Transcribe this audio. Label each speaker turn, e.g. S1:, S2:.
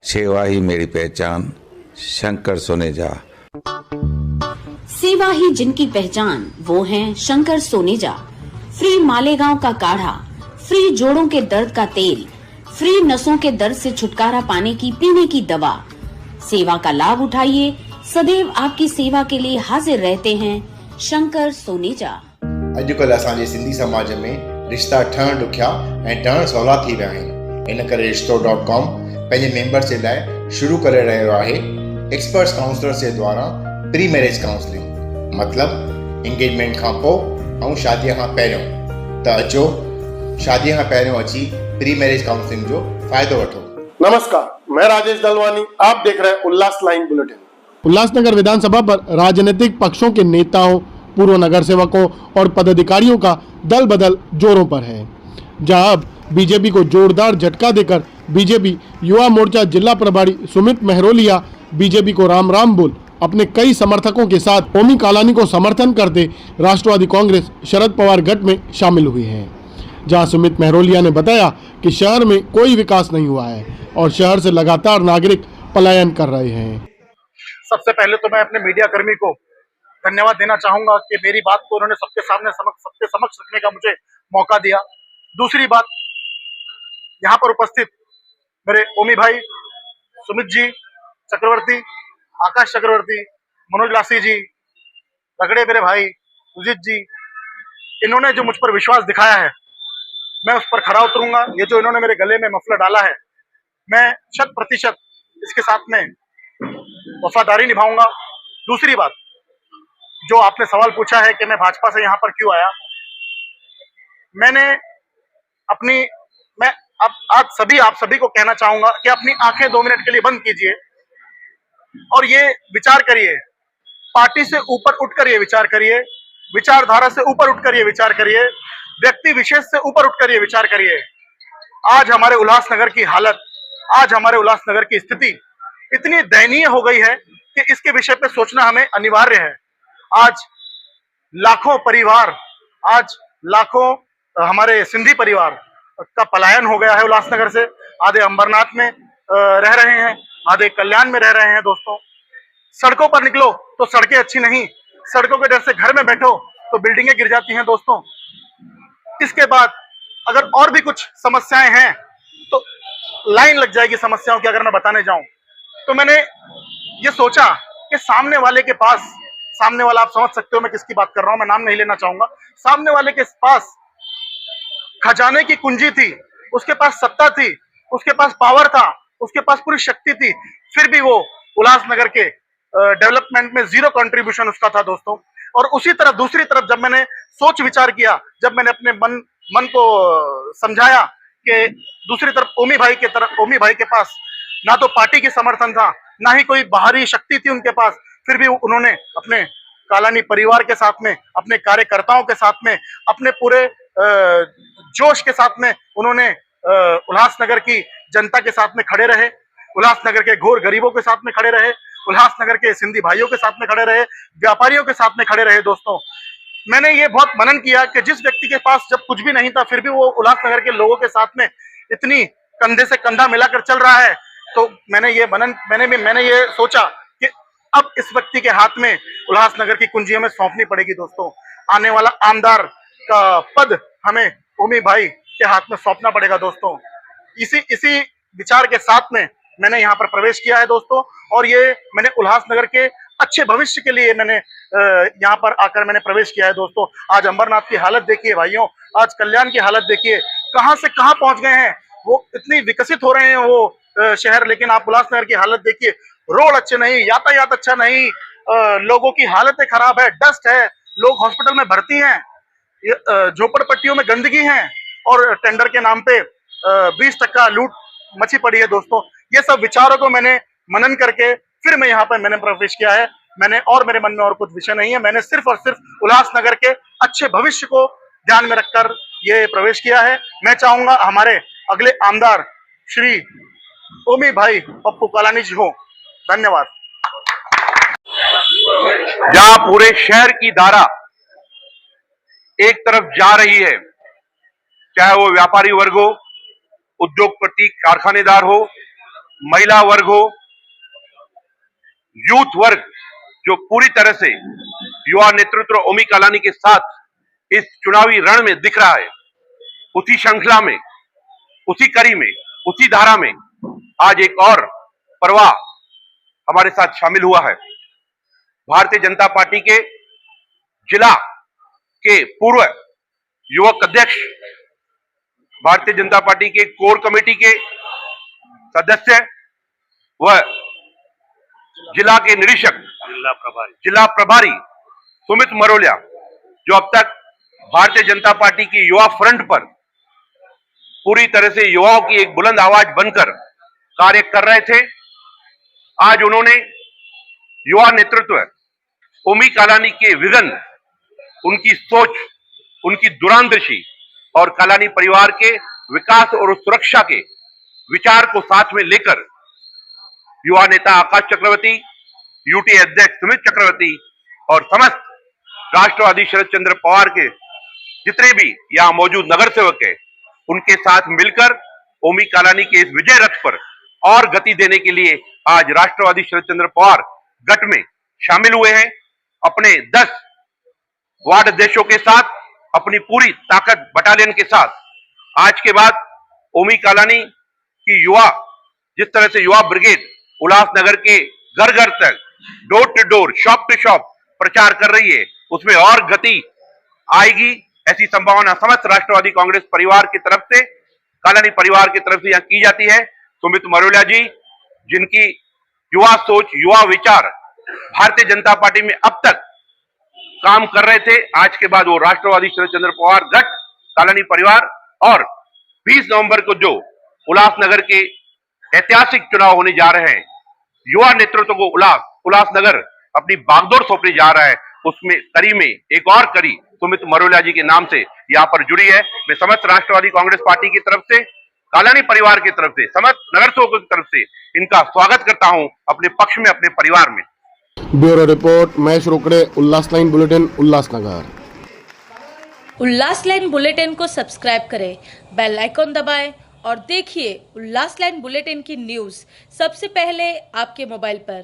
S1: सेवा ही मेरी पहचान, शंकर सोनेजा।
S2: सेवा ही जिनकी पहचान, वो हैं शंकर सोनेजा। फ्री मालेगांव का काढ़ा, फ्री जोड़ों के दर्द का तेल, फ्री नसों के दर्द से छुटकारा पाने की पीने की दवा। सेवा का लाभ उठाइए, सदैव आपकी सेवा के लिए हाजिर रहते हैं शंकर सोनेजा।
S3: अॼुकल्ह असांजे सिंधी समाज में रिश्ता ठहण ॾुखिया ऐं ठहण सवला थी विया आहिनि। इन करे रिश्तो.com पंहिंजे मेंबर्स जे लाइ शुरू करे रहियो आहे एक्सपर्ट्स काउंसलर्स जे द्वारा प्री मैरिज काउंसलिंग, मतलब एंगेजमेंट खां पोइ ऐं शादीअ खां पहिरियों। त अचो शादीअ खां पहिरियों अची प्री मैरिज काउंसलिंग जो फ़ाइदो वठो।
S4: नमस्कार, मैं राजेश दलवानी, आप देख रहे हैं उल्लास लाइन बुलेटिन।
S5: उल्लासनगर विधानसभा पर राजनीतिक पक्षों के नेताओं, पूर्व नगर सेवकों और पदाधिकारियों का दल बदल जोरों पर है। जहां अब बीजेपी को जोरदार झटका देकर बीजेपी युवा मोर्चा जिला प्रभारी सुमित महरोलिया बीजेपी को राम राम बोल अपने कई समर्थकों के साथ ओमी कालानी को समर्थन करते राष्ट्रवादी कांग्रेस शरद पवार गठ में शामिल हुए हैं। जहां सुमित महरोलिया ने बताया कि शहर में कोई विकास नहीं हुआ है और शहर से लगातार नागरिक पलायन कर रहे हैं।
S6: सबसे पहले तो मैं अपने मीडिया कर्मी को धन्यवाद देना चाहूंगा कि मेरी बात को उन्होंने सबके समक्ष रखने का मुझे मौका दिया। दूसरी बात, यहाँ पर उपस्थित मेरे ओमी भाई, सुमित जी चक्रवर्ती, आकाश चक्रवर्ती, मनोज लासी जी, रगड़े मेरे भाई, सुजीत जी, इन्होंने जो मुझ पर विश्वास दिखाया है, मैं उस पर खरा उतरूंगा। ये जो इन्होंने मेरे गले में मफलर डाला है, मैं 100% इसके साथ में वफादारी निभाऊंगा। दूसरी बात, जो आपने सवाल पूछा है कि मैं भाजपा से यहाँ पर क्यों आया, मैं आज आप सभी को कहना चाहूंगा कि अपनी आंखें 2 मिनट के लिए बंद कीजिए और ये विचार करिए, पार्टी से ऊपर उठकर ये विचार करिए, विचारधारा से ऊपर उठकर ये विचार करिए, व्यक्ति विशेष से ऊपर उठकर ये विचार करिए। आज हमारे उल्लासनगर की हालत, आज हमारे उल्लासनगर की स्थिति इतनी दयनीय हो गई है कि इसके विषय पे सोचना हमें अनिवार्य है। आज लाखों परिवार, आज लाखों हमारे सिंधी परिवार का पलायन हो गया है उल्लासनगर से। आधे अंबरनाथ में रह रहे हैं, आधे कल्याण में रह रहे हैं। दोस्तों, सड़कों पर निकलो तो सड़कें अच्छी नहीं, सड़कों के डर से घर में बैठो तो बिल्डिंगें गिर जाती हैं। दोस्तों, इसके बाद अगर और भी कुछ समस्याएं हैं तो लाइन लग जाएगी समस्याओं की। अगर मैं बताने जाऊं तो मैंने ये सोचा कि सामने वाले के पास, सामने वाला आप समझ सकते हो मैं किसकी बात कर रहा हूं, मैं नाम नहीं लेना चाहूंगा। सामने वाले के पास खजाने की कुंजी थी, उसके पास सत्ता थी, उसके पास पावर था, उसके पास पूरी शक्ति थी, फिर भी वो उल्लासनगर के डेवलपमेंट में जीरो कंट्रीब्यूशन उसका था। दोस्तों, और उसी तरफ दूसरी तरफ जब मैंने सोच विचार किया, जब मैंने अपने मन को समझाया कि दूसरी तरफ ओमी भाई के पास ना तो पार्टी की समर्थन था, ना ही कोई बाहरी शक्ति थी उनके पास, फिर भी उन्होंने अपने कालानी परिवार के साथ में, अपने कार्यकर्ताओं के साथ में, अपने पूरे जोश के साथ में उन्होंने उल्लासनगर की जनता के साथ में खड़े रहे, उल्लासनगर के घोर गरीबों के साथ में खड़े रहे, उल्लासनगर के सिंधी भाइयों के साथ में खड़े रहे, व्यापारियों के साथ में खड़े रहे। दोस्तों, मैंने ये बहुत मनन किया कि जिस व्यक्ति के पास जब कुछ भी नहीं था, फिर भी वो उल्लासनगर के लोगों के साथ में इतनी कंधे से कंधा मिलाकर चल रहा है, तो मैंने ये सोचा कि अब इस व्यक्ति के हाथ में उल्लासनगर की कुंजी हमें सौंपनी पड़ेगी। दोस्तों, आने वाला आमदार का पद हमें ओमी भाई के हाथ में सौंपना पड़ेगा। दोस्तों, इसी विचार के साथ में मैंने यहाँ पर प्रवेश किया है। दोस्तों, और ये मैंने उल्लासनगर के अच्छे भविष्य के लिए मैंने यहाँ पर आकर मैंने प्रवेश किया है। दोस्तों, आज अंबरनाथ की हालत देखिए भाइयों, आज कल्याण की हालत देखिए, कहां से कहां पहुंच गए हैं। वो इतनी विकसित हो रहे हैं वो शहर, लेकिन आप उल्लासनगर की हालत देखिए, रोड अच्छे नहीं, यातायात अच्छा नहीं, लोगों की हालतें खराब है, डस्ट है, लोग हॉस्पिटल में भर्ती हैं, झोपड़पट्टियों में गंदगी है और टेंडर के नाम पे 20% लूट मची पड़ी है। दोस्तों, ये सब विचारों को मैंने मनन करके फिर मैं यहाँ पर मैंने प्रवेश किया है। मेरे मन में और कुछ विषय नहीं है, मैंने सिर्फ और सिर्फ उल्लासनगर के अच्छे भविष्य को ध्यान में रखकर ये प्रवेश किया है। मैं चाहूंगा हमारे अगले आमदार श्री ओमी भाई पप्पू कालानी जी हो। धन्यवाद।
S7: जहां पूरे शहर की धारा एक तरफ जा रही है, चाहे वो व्यापारी वर्ग हो, उद्योगपति, कारखानेदार हो, महिला वर्ग हो, यूथ वर्ग जो पूरी तरह से युवा नेतृत्व ओमी कालानी के साथ इस चुनावी रण में दिख रहा है, उसी श्रृंखला में, उसी कड़ी में, उसी धारा में आज एक और परवाह हमारे साथ शामिल हुआ है। भारतीय जनता पार्टी के जिला के पूर्व युवक अध्यक्ष, भारतीय जनता पार्टी के कोर कमेटी के सदस्य व जिला के निरीक्षक, जिला प्रभारी सुमित मरोलिया, जो अब तक भारतीय जनता पार्टी की युवा फ्रंट पर पूरी तरह से युवाओं की एक बुलंद आवाज बनकर कार्य कर रहे थे, आज उन्होंने युवा नेतृत्व ओमी कालानी के विजन, उनकी सोच, उनकी दूरंदेशी और कालानी परिवार के विकास और सुरक्षा के विचार को साथ में लेकर युवा नेता आकाश चक्रवर्ती, यूटी अध्यक्ष सुमित चक्रवर्ती और समस्त राष्ट्रवादी शरद चंद्र पवार के जितने भी यहां मौजूद नगर सेवक है, उनके साथ मिलकर ओमी कालानी के इस विजय रथ पर और गति देने के लिए आज राष्ट्रवादी शरद चंद्र पवार गठ में शामिल हुए हैं। अपने 10 वार्ड अध्यक्षों के साथ, अपनी पूरी ताकत बटालियन के साथ आज के बाद ओमी कालानी की युवा, जिस तरह से युवा ब्रिगेड उल्लासनगर के घर घर तक, door to door, shop to shop प्रचार कर रही है, उसमें और गति आएगी, ऐसी संभावना समस्त राष्ट्रवादी कांग्रेस परिवार की तरफ से, कालानी परिवार की तरफ से यहां की जाती है। सुमित मरोलिया जी, जिनकी युवा सोच, युवा विचार भारतीय जनता पार्टी में अब तक काम कर रहे थे, आज के बाद वो राष्ट्रवादी शरद चंद्र पवार गठ, कालानी परिवार और 20 नवंबर को जो उल्लासनगर के ऐतिहासिक चुनाव होने जा रहे हैं, युवा नेतृत्व को उल्लासनगर अपनी बागडोर सौंपने जा रहा है, उसमें कड़ी में एक और कड़ी सुमित मरोलिया जी के नाम से यहाँ पर जुड़ी है। मैं समस्त राष्ट्रवादी कांग्रेस पार्टी की तरफ से, कालानी परिवार की तरफ से, समस्त नगर सेवकों की तरफ से इनका स्वागत करता हूं अपने पक्ष में, अपने परिवार में।
S5: ब्यूरो रिपोर्ट, महेश रोकड़े, उल्लास लाइन बुलेटिन, उल्लासनगर।
S8: उल्लास लाइन बुलेटिन को सब्सक्राइब करें, बेल आइकॉन दबाएं और देखिए उल्लास लाइन बुलेटिन की न्यूज़ सबसे पहले आपके मोबाइल पर।